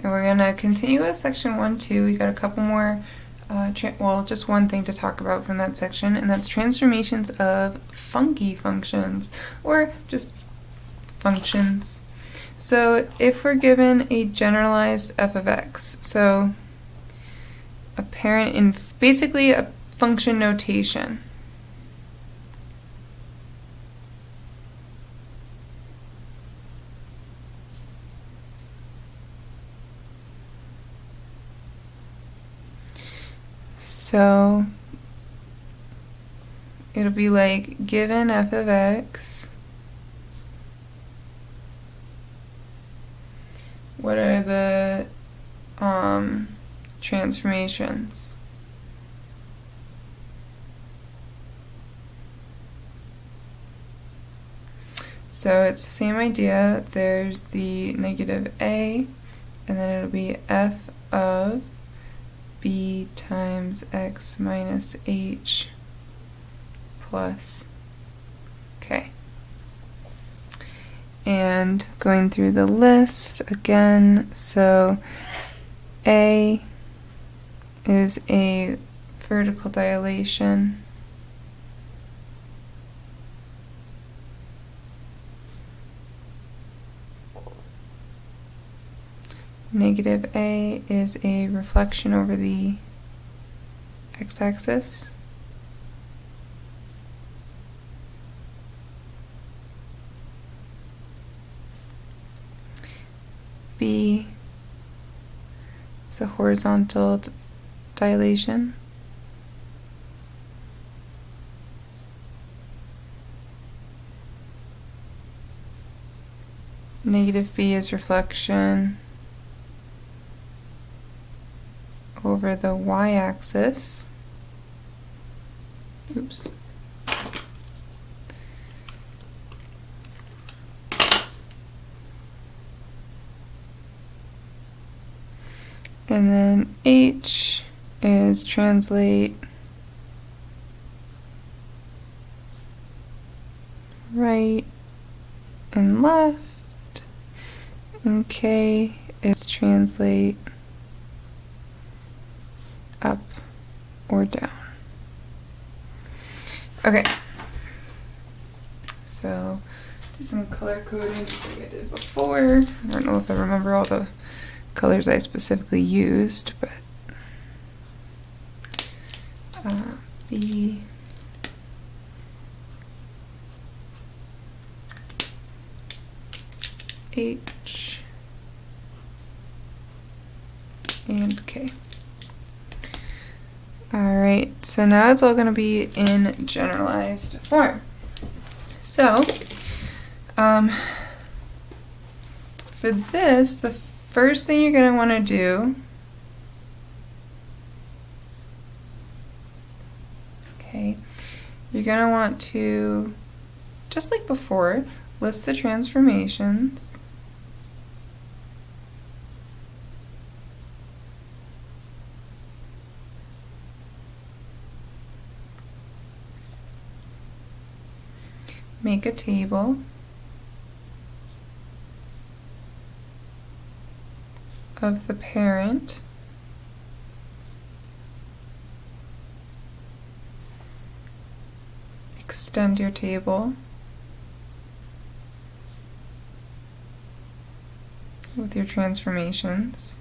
And we're going to continue with section 1, 2. We got a couple more, well, just one thing to talk about from that section, and that's transformations of funky functions, or just functions. So if we're given a generalized f of x, so apparent in basically a function notation. So it'll be like, given f of x, what are the transformations? So it's the same idea. There's the negative a, and then it'll be f of b times x minus h plus k. And going through the list again, so a is a vertical dilation. Negative a is a reflection over the x-axis. B is a horizontal dilation. Negative b is reflection over the y-axis. Oops. And then h is translate right and left, and k is translate up or down. Okay, so do some color coding just like I did before. I don't know if I remember all the colors I specifically used, but B, H, and K. Alright, so now it's all going to be in generalized form. So, for this, the first thing you're going to want to do, okay, you're going to want to, just like before, list the transformations. Make a table. Of the parent. Extend your table with your transformations.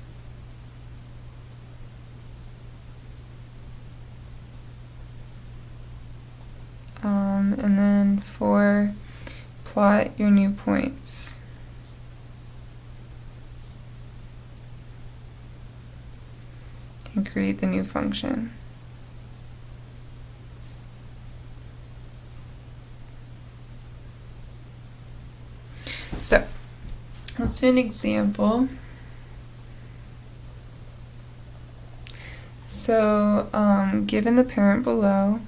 And then for plot your new points. And create the new function. So, let's do an example. So, given the parent below,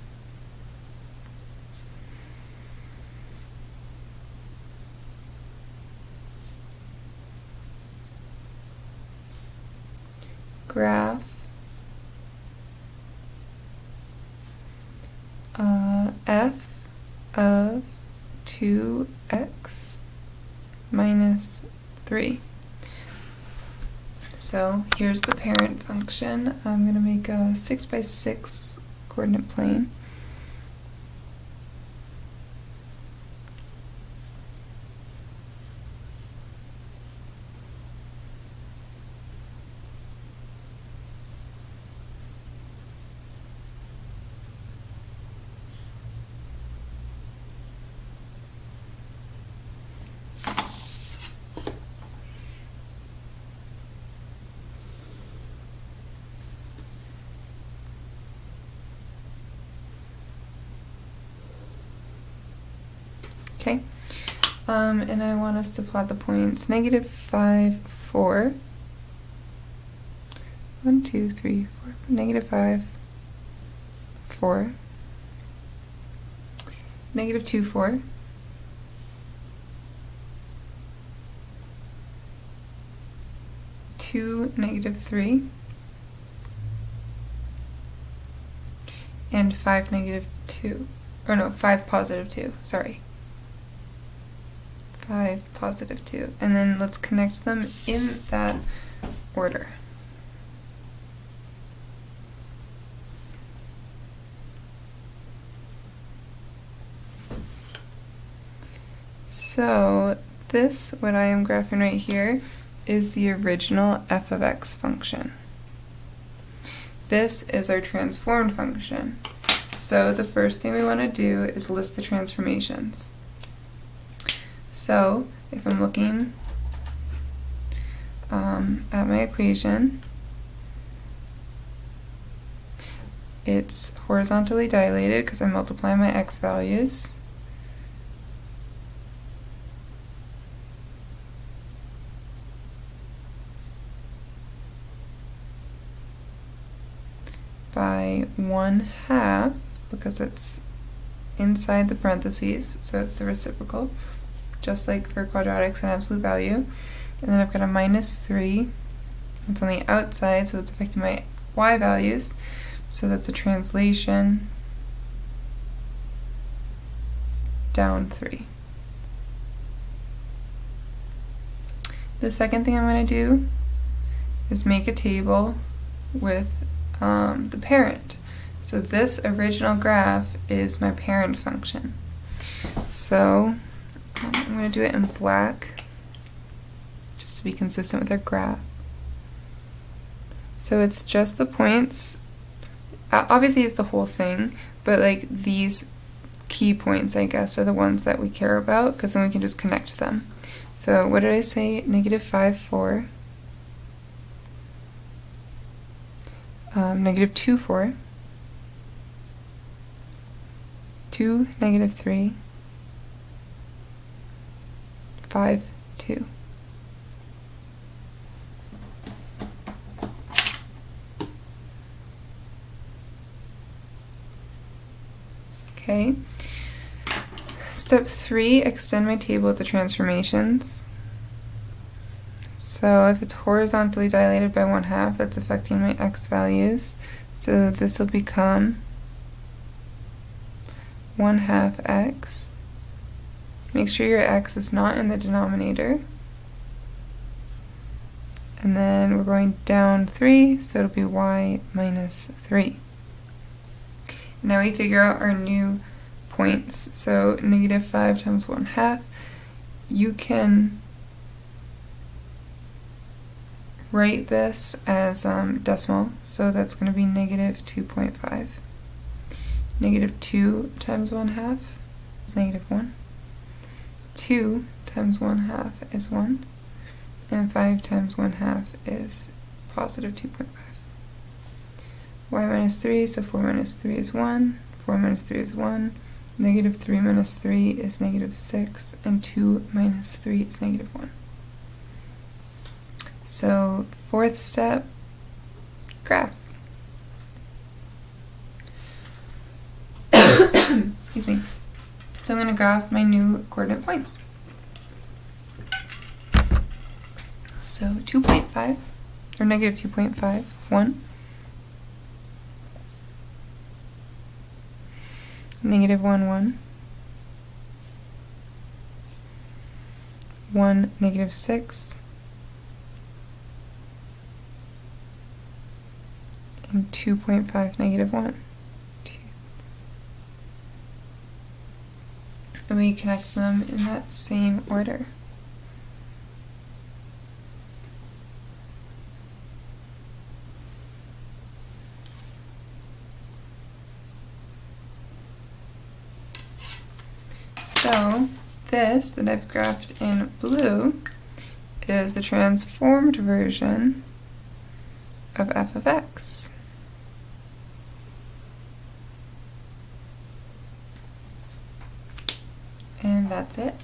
graph f of 2x minus 3. So here's the parent function. I'm going to make a 6 by 6 coordinate plane. Okay, and I want us to plot the points negative 5, 4. 1, 2, 3, 4. Negative 5, 4. Negative 2, 4. Two, negative 3. And 5, negative 2. Or no, 5, positive 2. Sorry. 5, positive 2. And then let's connect them in that order. So this, what I am graphing right here, is the original f of x function. This is our transformed function. So the first thing we want to do is list the transformations. So if I'm looking at my equation, it's horizontally dilated because I'm multiplying my x values. By 1/2, because it's inside the parentheses, so it's the reciprocal, just like for quadratics and absolute value. And then I've got a -3. It's on the outside, so it's affecting my y values. So that's a translation down 3. The second thing I'm going to do is make a table with the parent. So this original graph is my parent function. So I'm going to do it in black just to be consistent with our graph. So it's just the points. Obviously it's the whole thing, but like these key points, I guess, are the ones that we care about, because then we can just connect them. So what did I say? Negative 5, 4. Negative 2, 4. 2, negative 3. 5, 2. Okay. Step 3, extend my table with the transformations. So if it's horizontally dilated by 1/2, that's affecting my x values. So this will become 1/2 x. Make sure your x is not in the denominator. And then we're going down 3, so it'll be y minus 3. Now we figure out our new points. So negative 5 times 1/2. You can write this as decimal, so that's going to be negative 2.5. Negative 2 times 1/2 is negative 1. 2 times 1/2 is 1. And 5 times 1/2 is positive 2.5. Y minus 3, so 4 minus 3 is 1. 4 minus 3 is 1. Negative 3 minus 3 is negative 6. And 2 minus 3 is negative 1. So, fourth step, graph. Excuse me. So I'm going to graph my new coordinate points. So 2.5, or negative 2.5, 1. Negative 1, 1. 1, negative 6. and 2.5, negative 1. And we connect them in that same order. So this that I've graphed in blue is the transformed version of f of x. And that's it.